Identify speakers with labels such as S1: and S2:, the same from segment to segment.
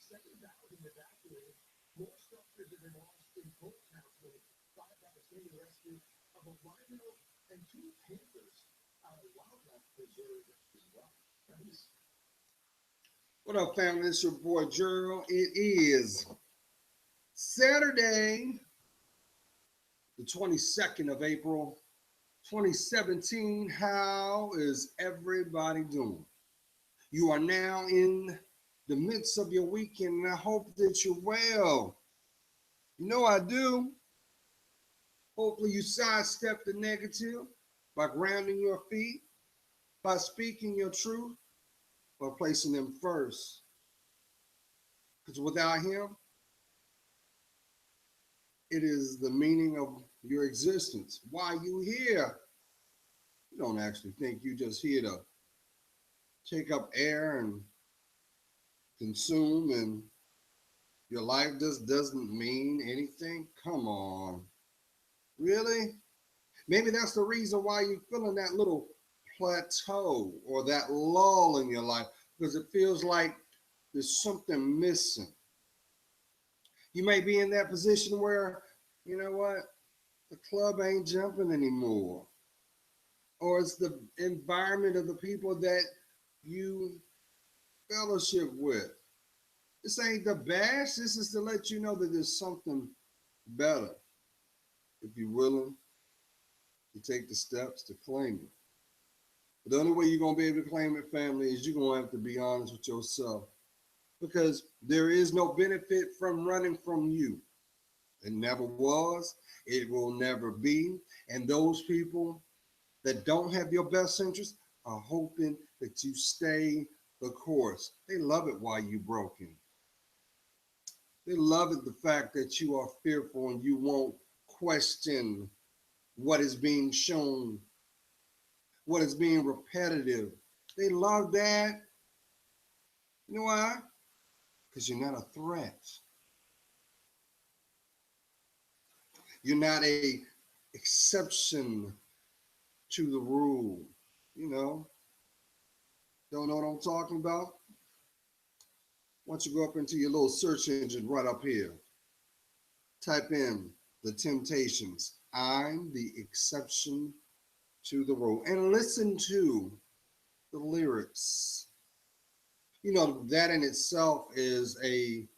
S1: What up, family? It's your boy Gerald. It is Saturday, the 22nd of April, 2017. How is everybody doing? You are now in the midst of your weekend, and I hope that you're well. You know I do. Hopefully, you sidestep the negative by grounding your feet, by speaking your truth, by placing them first. Because without Him, it is the meaning of your existence. Why you here? You don't actually think you just here to take up air and consume, and your life just doesn't mean anything? Come on. Really? Maybe that's the reason why you're feeling that little plateau or that lull in your life, because it feels like there's something missing. You may be in that position where, you know what, the club ain't jumping anymore, or it's the environment of the people that you fellowship with. This ain't the bash. This is to let you know that there's something better if you're willing to take the steps to claim it. But the only way you're going to be able to claim it, family, is you're going to have to be honest with yourself, because there is no benefit from running from you. It never was. It will never be. And those people that don't have your best interest are hoping that you stay the course. They love it while you're broken. They love it, the fact that you are fearful and you won't question what is being shown, what is being repetitive. They love that. You know why? Because you're not a threat. You're not a exception to the rule. You know, don't know what I'm talking about? Why don't you go up into your little search engine right up here? Type in the Temptations. I'm the exception to the rule. And listen to the lyrics. You know, that in itself is a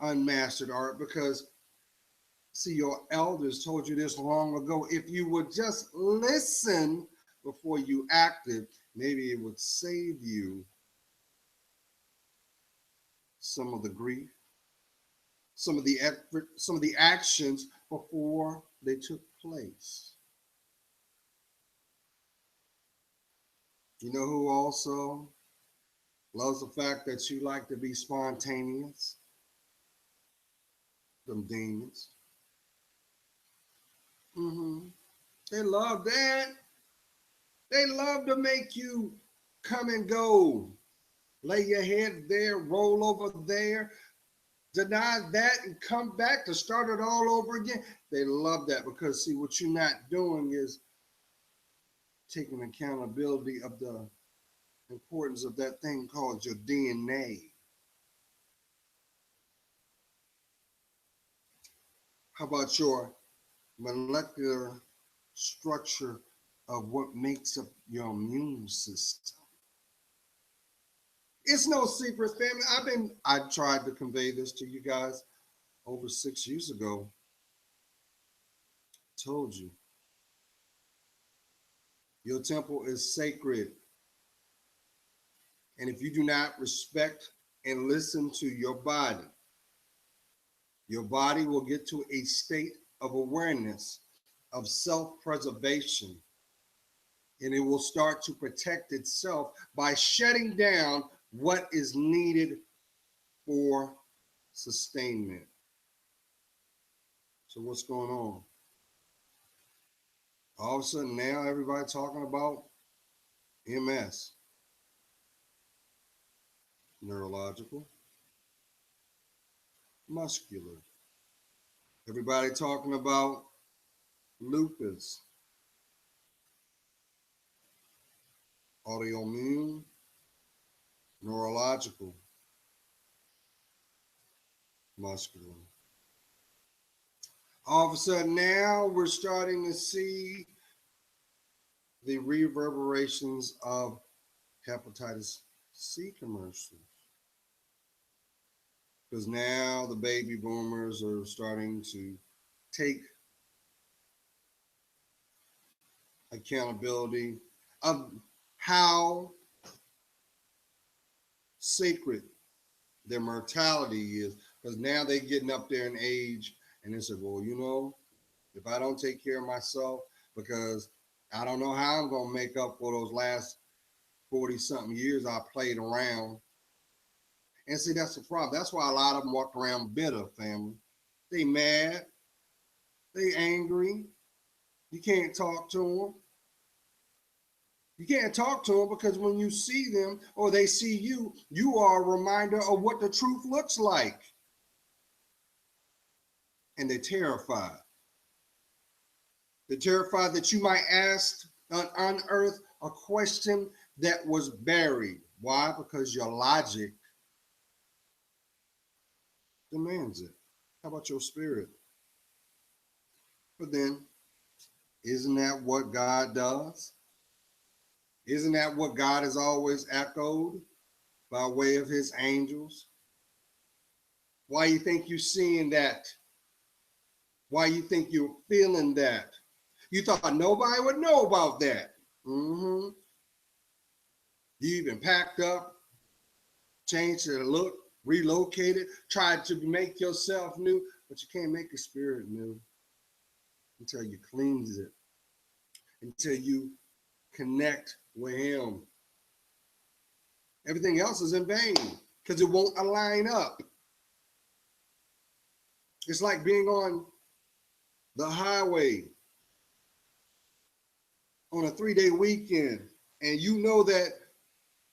S1: unmastered art, because see, your elders told you this long ago. If you would just listen before you acted, maybe it would save you some of the grief, some of the effort, some of the actions before they took place. You know who also loves the fact that you like to be spontaneous? Them demons. They love that. They love to make you come and go. Lay your head there, roll over there, deny that, and come back to start it all over again. They love that, because see, what you're not doing is taking accountability of the importance of that thing called your DNA. How about your molecular structure of what makes up your immune system? It's no secret, family. I tried to convey this to you guys over 6 years ago. Told you, your temple is sacred. And if you do not respect and listen to your body will get to a state of awareness, of self-preservation, and it will start to protect itself by shutting down what is needed for sustainment. So what's going on? All of a sudden now everybody talking about MS, neurological, muscular. Everybody talking about lupus, autoimmune, neurological. muscular. All of a sudden now we're starting to see the reverberations of hepatitis C commercials. Because now the baby boomers are starting to take accountability of how sacred their mortality is. Because now they're getting up there in age and they say, well, if I don't take care of myself, because I don't know how I'm going to make up for those last 40 something years I played around. And see, that's the problem. That's why a lot of them walk around bitter, family. They mad. They angry. You can't talk to them. You can't talk to them because when you see them or they see you, you are a reminder of what the truth looks like. And they're terrified. They're terrified that you might unearth a question that was buried. Why? Because your logic demands it. How about your spirit? But then, isn't that what God does? Isn't that what God has always echoed by way of his angels? Why you think you're seeing that? Why you think you're feeling that? You thought nobody would know about that. Mm-hmm. You even packed up, changed the look, relocated, tried to make yourself new, but you can't make your spirit new until you cleanse it, until you connect with him. Everything else is in vain because it won't align up. It's like being on the highway on a 3-day weekend, and you know that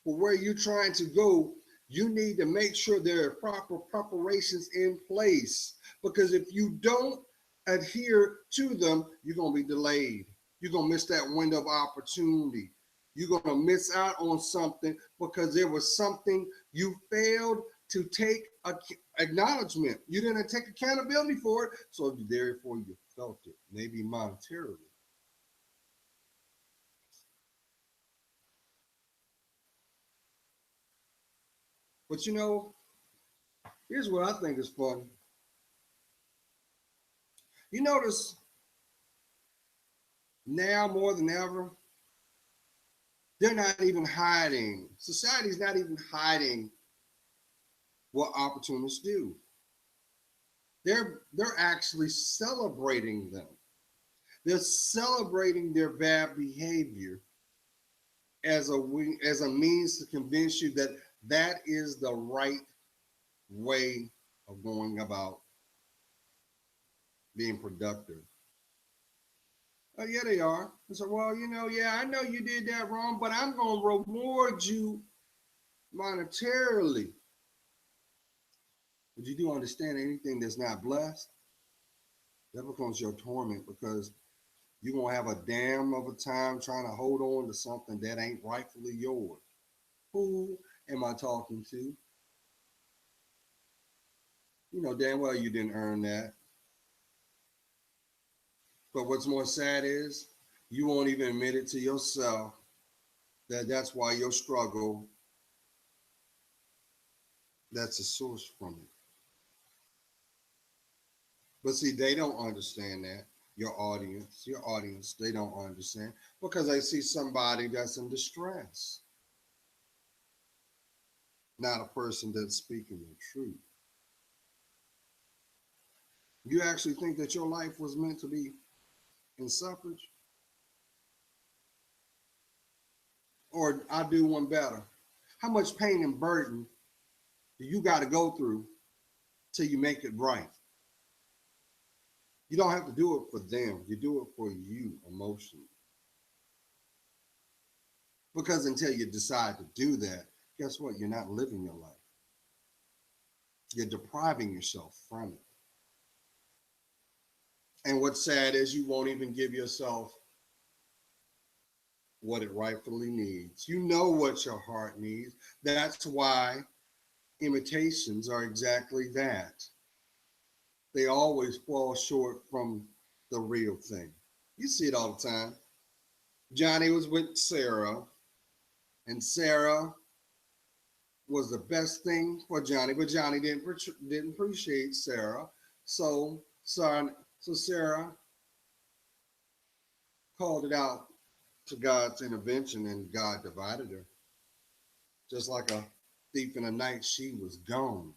S1: for where you're trying to go, you need to make sure there are proper preparations in place. Because if you don't adhere to them, you're going to be delayed. You're going to miss that window of opportunity. You're going to miss out on something because there was something you failed to take acknowledgement. You didn't take accountability for it, so therefore you felt it, maybe monetarily. But here's what I think is funny. You notice now more than ever, they're not even hiding. Society's not even hiding what opportunists do. They're actually celebrating them. They're celebrating their bad behavior as a means to convince you that that is the right way of going about being productive. Oh, yeah, they are. They say, well, yeah, I know you did that wrong, but I'm going to reward you monetarily. But you do understand anything that's not blessed, that becomes your torment because you're going to have a damn of a time trying to hold on to something that ain't rightfully yours. Who am I talking to? You know damn well you didn't earn that. But what's more sad is you won't even admit it to yourself that that's why your struggle, that's a source from it. But see, they don't understand that. Your audience, they don't understand because they see somebody that's in distress, not a person that's speaking the truth. You actually think that your life was meant to be in suffrage? Or I do one better. How much pain and burden do you got to go through till you make it right? You don't have to do it for them. You do it for you emotionally. Because until you decide to do that, guess what? You're not living your life. You're depriving yourself from it. And what's sad is you won't even give yourself what it rightfully needs. You know what your heart needs. That's why imitations are exactly that. they always fall short from the real thing. You see it all the time. Johnny was with Sarah, and Sarah was the best thing for Johnny, but Johnny didn't appreciate Sarah. So, so Sarah called it out to God's intervention, and God divided her. Just like a thief in the night, she was gone.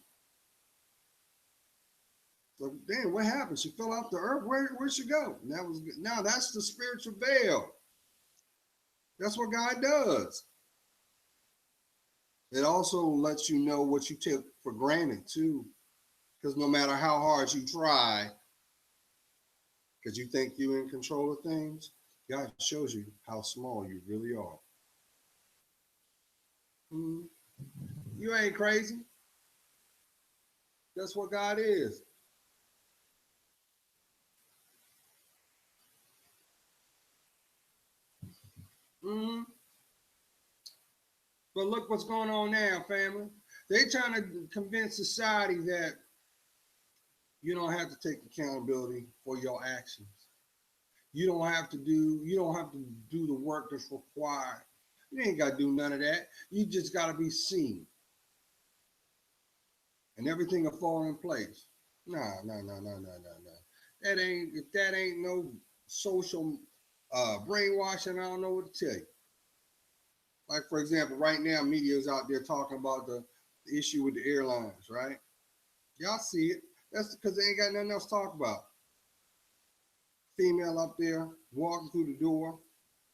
S1: So then what happened? She fell off the earth. Where'd she go? And now that's the spiritual veil. That's what God does. It also lets you know what you take for granted too. Because no matter how hard you try, because you think you're in control of things, God shows you how small you really are. Mhm. You ain't crazy. That's what God is. Hmm. But look what's going on now, family. They trying to convince society that you don't have to take accountability for your actions. You don't have to do the work that's required. You ain't got to do none of that. You just got to be seen, and everything will fall in place. Nah, nah, nah, nah, nah, nah, nah. That ain't no social brainwashing. I don't know what to tell you. Like for example, right now, media is out there talking about the issue with the airlines, right? Y'all see it. That's because they ain't got nothing else to talk about. Female up there walking through the door.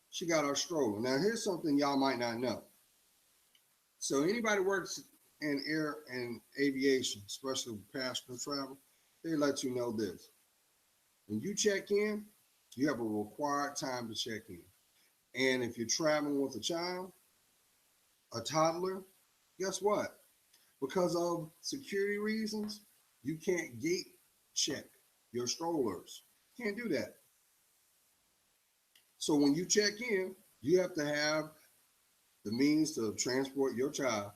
S1: She got her stroller. Now here's something y'all might not know. So anybody works in air and aviation, especially passenger travel, they let you know this. When you check in, you have a required time to check in. And if you're traveling with a child, a toddler, guess what? Because of security reasons, you can't gate check your strollers. Can't do that. So when you check in, you have to have the means to transport your child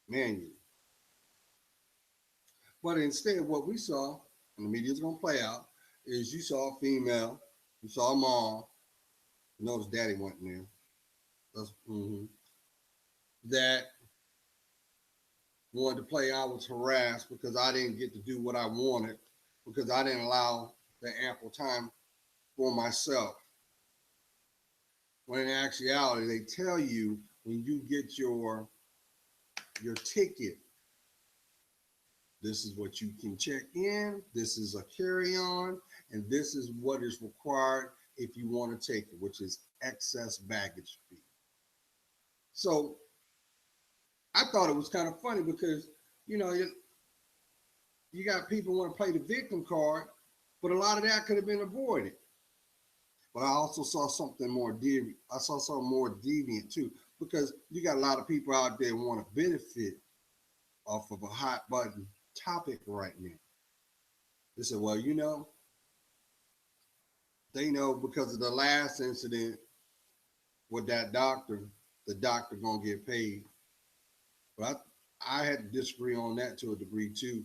S1: manually. But instead, what we saw, and the media is going to play out, is you saw a female, you saw a mom, you notice daddy went in there, that wanted to play I was harassed because I didn't get to do what I wanted, because I didn't allow the ample time for myself. When in actuality, they tell you when you get your ticket, this is what you can check in, this is a carry-on, and this is what is required if you want to take it, which is excess baggage fee. So I thought it was kind of funny because, you know, you got people want to play the victim card, but a lot of that could have been avoided. But I also saw something more deviant. I saw something more deviant too, because you got a lot of people out there want to benefit off of a hot button topic right now. They said, well, they know because of the last incident with that doctor, the doctor gonna get paid. But I had to disagree on that to a degree too,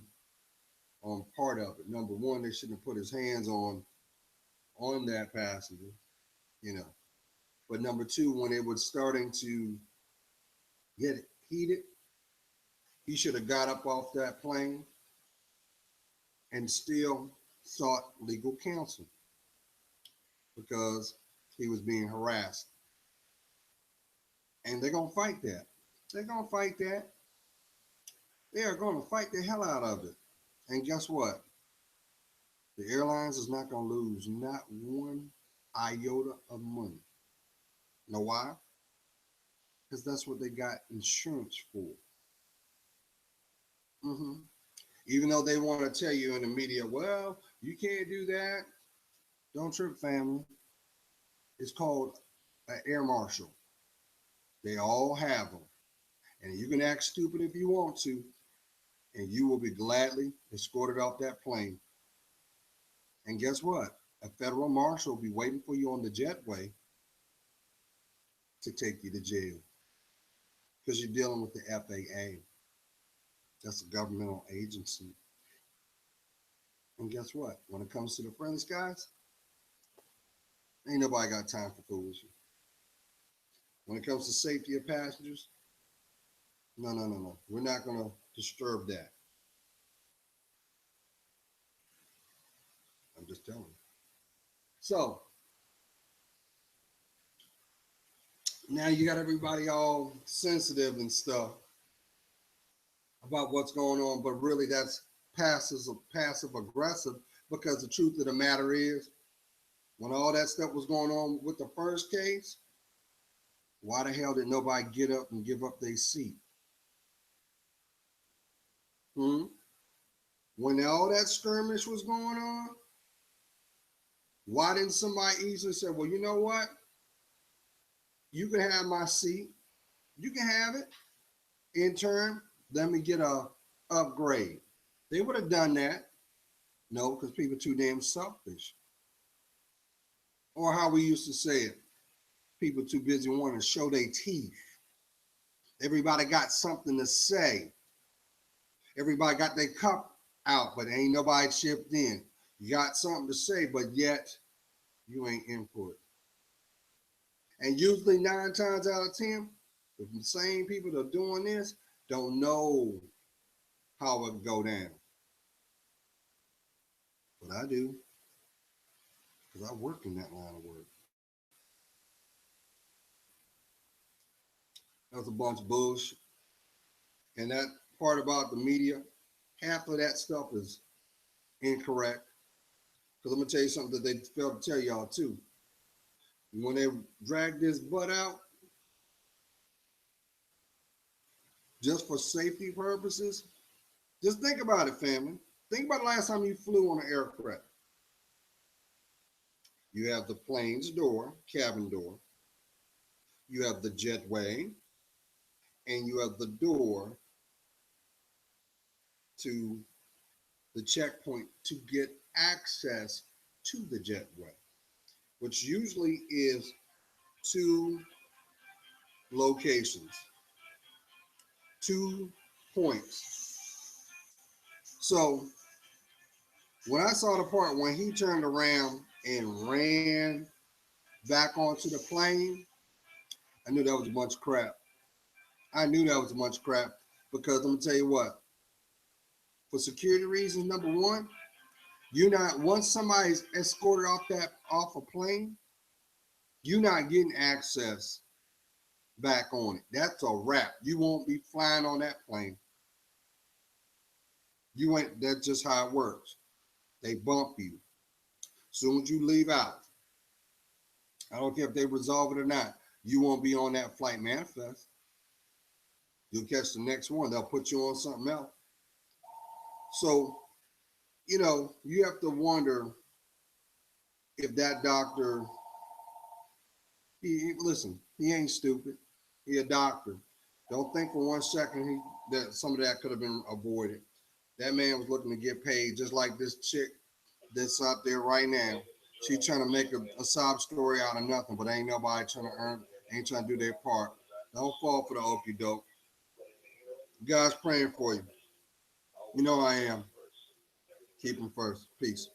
S1: on part of it. Number one, they shouldn't have put his hands on that passenger, you know. But number two, when it was starting to get heated, he should have got up off that plane and still sought legal counsel because he was being harassed. And they're gonna fight that. They're gonna fight that. They are gonna fight the hell out of it. And guess what? The airlines is not gonna lose not one iota of money. Know why? Because that's what they got insurance for. Hmm. Even though they want to tell you in the media, well, you can't do that. Don't trip, family. It's called an air marshal. They all have them. And you can act stupid if you want to, and you will be gladly escorted off that plane. And guess what? A federal marshal will be waiting for you on the jetway to take you to jail because you're dealing with the FAA. That's a governmental agency. And guess what? When it comes to the friendly skies, ain't nobody got time for foolishness. When it comes to safety of passengers, no, no, no, no. We're not going to disturb that. I'm just telling you. So now you got everybody all sensitive and stuff about what's going on, but really that's passive aggressive, because the truth of the matter is, when all that stuff was going on with the first case, why the hell did nobody get up and give up their seat? Hmm? When all that skirmish was going on, why didn't somebody easily say, well, you know what? You can have my seat. You can have it. In turn, let me get a upgrade. They would have done that. No, because people are too damn selfish. Or how we used to say it, people too busy wanting to show their teeth. Everybody got something to say. Everybody got their cup out, but ain't nobody chipped in. You got something to say, but yet you ain't input. And usually 9 times out of 10, the same people that are doing this don't know how it go down. But I do, because I work in that line of work. That's a bunch of bullshit. And that part about the media, half of that stuff is incorrect. Because I'm going to tell you something that they failed to tell y'all too. When they drag this butt out, just for safety purposes, just think about it, family. Think about the last time you flew on an aircraft. You have the plane's door, cabin door. You have the jetway, and you have the door to the checkpoint to get access to the jetway, which usually is 2 locations, 2 points. So when I saw the part when he turned around and ran back onto the plane, I knew that was a bunch of crap. I knew that was a bunch of crap, because I'm gonna tell you what, for security reasons, number one, you're not, once somebody's escorted off a plane, you're not getting access back on it. That's a wrap. You won't be flying on that plane. You ain't, that's just how it works. They bump you. Soon as you leave out, I don't care if they resolve it or not, you won't be on that flight manifest. You'll catch the next one. They'll put you on something else. So, you have to wonder if that doctor, listen, he ain't stupid. He a doctor. Don't think for 1 second that some of that could have been avoided. That man was looking to get paid, just like this chick that's out there right now. She's trying to make a sob story out of nothing, but ain't nobody trying to ain't trying to do their part. Don't fall for the okey doke. God's praying for you. You know I am. Keep him first. Peace.